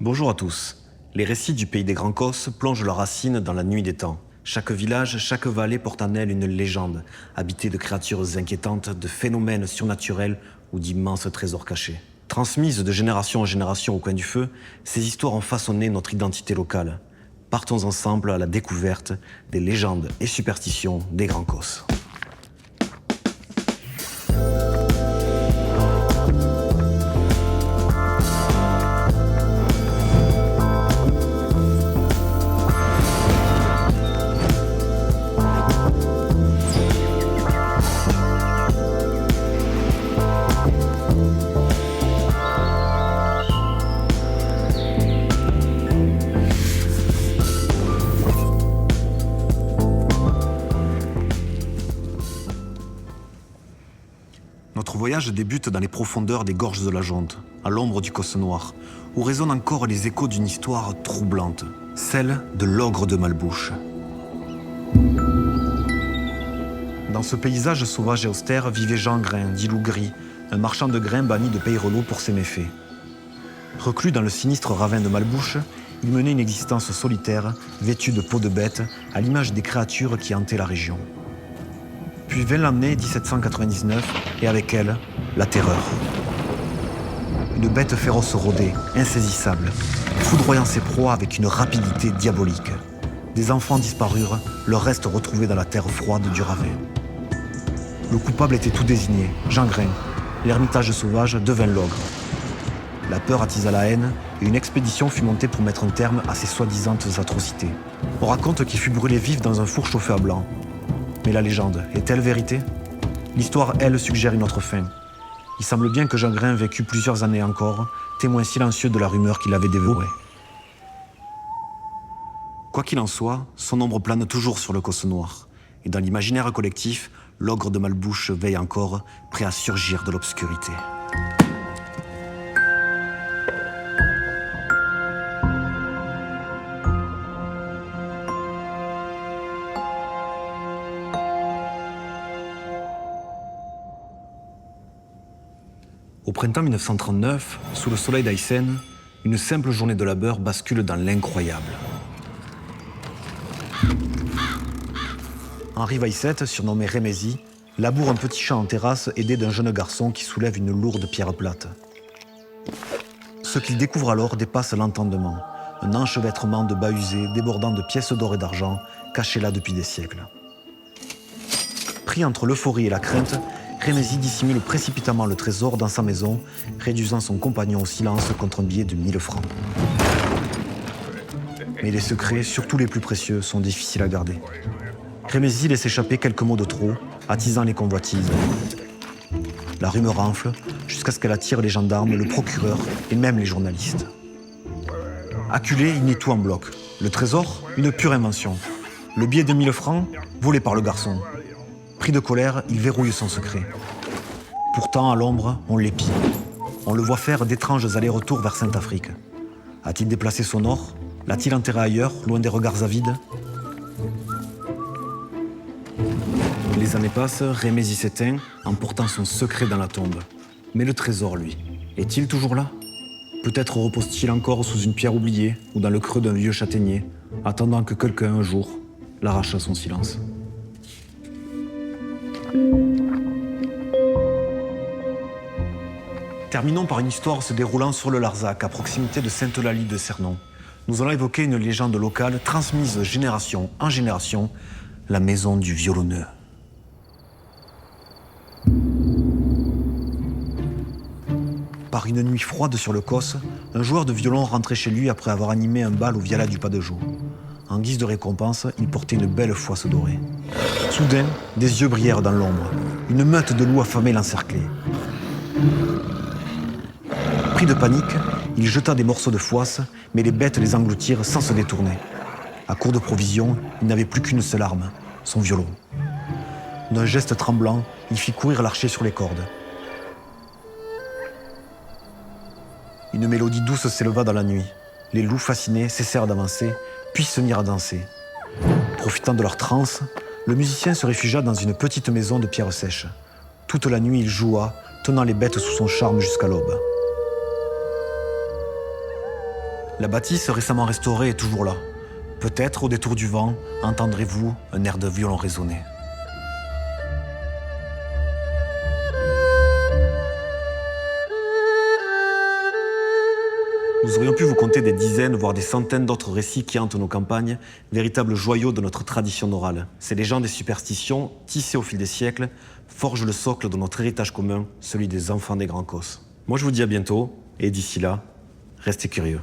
Bonjour à tous. Les récits du pays des Grands Causses plongent leurs racines dans la nuit des temps. Chaque village, chaque vallée porte en elle une légende, habitée de créatures inquiétantes, de phénomènes surnaturels ou d'immenses trésors cachés. Transmises de génération en génération au coin du feu, ces histoires ont façonné notre identité locale. Partons ensemble à la découverte des légendes et superstitions des Grands Causses. Notre voyage débute dans les profondeurs des gorges de la Jonte, à l'ombre du Causse Noir, où résonnent encore les échos d'une histoire troublante, celle de l'ogre de Malbouche. Dans ce paysage sauvage et austère vivait Jean Grain, dit Loup Gris, un marchand de grains banni de Peyrelot pour ses méfaits. Reclus dans le sinistre ravin de Malbouche, il menait une existence solitaire, vêtue de peau de bête, à l'image des créatures qui hantaient la région. Puis vint l'année 1799, et avec elle, la terreur. Une bête féroce rôdait, insaisissable, foudroyant ses proies avec une rapidité diabolique. Des enfants disparurent, leurs restes retrouvés dans la terre froide du ravin. Le coupable était tout désigné, Jean Grain. L'ermitage sauvage devint l'ogre. La peur attisa la haine, et une expédition fut montée pour mettre un terme à ces soi-disant atrocités. On raconte qu'il fut brûlé vif dans un four chauffé à blanc. Mais la légende, est-elle vérité? L'histoire, elle, suggère une autre fin. Il semble bien que Jean Grain vécut plusieurs années encore, témoin silencieux de la rumeur qu'il avait dévorée. Quoi qu'il en soit, son ombre plane toujours sur le Causse Noir. Et dans l'imaginaire collectif, l'ogre de Malbouche veille encore, prêt à surgir de l'obscurité. Au printemps 1939, sous le soleil d'Aïssen, une simple journée de labeur bascule dans l'incroyable. Henri Weissette, surnommé Rémézy, laboure un petit champ en terrasse aidé d'un jeune garçon qui soulève une lourde pierre plate. Ce qu'il découvre alors dépasse l'entendement, un enchevêtrement de bas usés débordant de pièces d'or et d'argent, cachées là depuis des siècles. Pris entre l'euphorie et la crainte, Rémézy dissimule précipitamment le trésor dans sa maison, réduisant son compagnon au silence contre un billet de 1000 francs. Mais les secrets, surtout les plus précieux, sont difficiles à garder. Rémézy laisse échapper quelques mots de trop, attisant les convoitises. La rumeur enfle, jusqu'à ce qu'elle attire les gendarmes, le procureur et même les journalistes. Acculé, il nie tout en bloc. Le trésor, une pure invention. Le billet de 1000 francs, volé par le garçon. Pris de colère, il verrouille son secret. Pourtant, à l'ombre, on l'épie. On le voit faire d'étranges allers-retours vers Sainte-Afrique. A-t-il déplacé son or? L'a-t-il enterré ailleurs, loin des regards avides? Les années passent, Rémézy s'éteint, emportant son secret dans la tombe. Mais le trésor, lui, est-il toujours là? Peut-être repose-t-il encore sous une pierre oubliée ou dans le creux d'un vieux châtaignier, attendant que quelqu'un, un jour, l'arrache à son silence. Terminons par une histoire se déroulant sur le Larzac, à proximité de Sainte-Eulalie de Cernon. Nous allons évoquer une légende locale transmise de génération en génération, la maison du violonneux. Par une nuit froide sur le Causse, un joueur de violon rentrait chez lui après avoir animé un bal au Viala du Pas de Joux. En guise de récompense, il portait une belle fouasse dorée. Soudain, des yeux brillèrent dans l'ombre. Une meute de loups affamés l'encerclait. Pris de panique, il jeta des morceaux de fouasse, mais les bêtes les engloutirent sans se détourner. À court de provisions, il n'avait plus qu'une seule arme, son violon. D'un geste tremblant, il fit courir l'archer sur les cordes. Une mélodie douce s'éleva dans la nuit. Les loups fascinés cessèrent d'avancer, puis se mirent à danser. Profitant de leur transe, le musicien se réfugia dans une petite maison de pierre sèche. Toute la nuit, il joua, tenant les bêtes sous son charme jusqu'à l'aube. La bâtisse récemment restaurée est toujours là. Peut-être, au détour du vent, entendrez-vous un air de violon résonner. Nous aurions pu vous conter des dizaines, voire des centaines d'autres récits qui hantent nos campagnes, véritables joyaux de notre tradition orale. Ces légendes et superstitions, tissées au fil des siècles, forgent le socle de notre héritage commun, celui des enfants des Grands Causses. Moi je vous dis à bientôt, et d'ici là, restez curieux.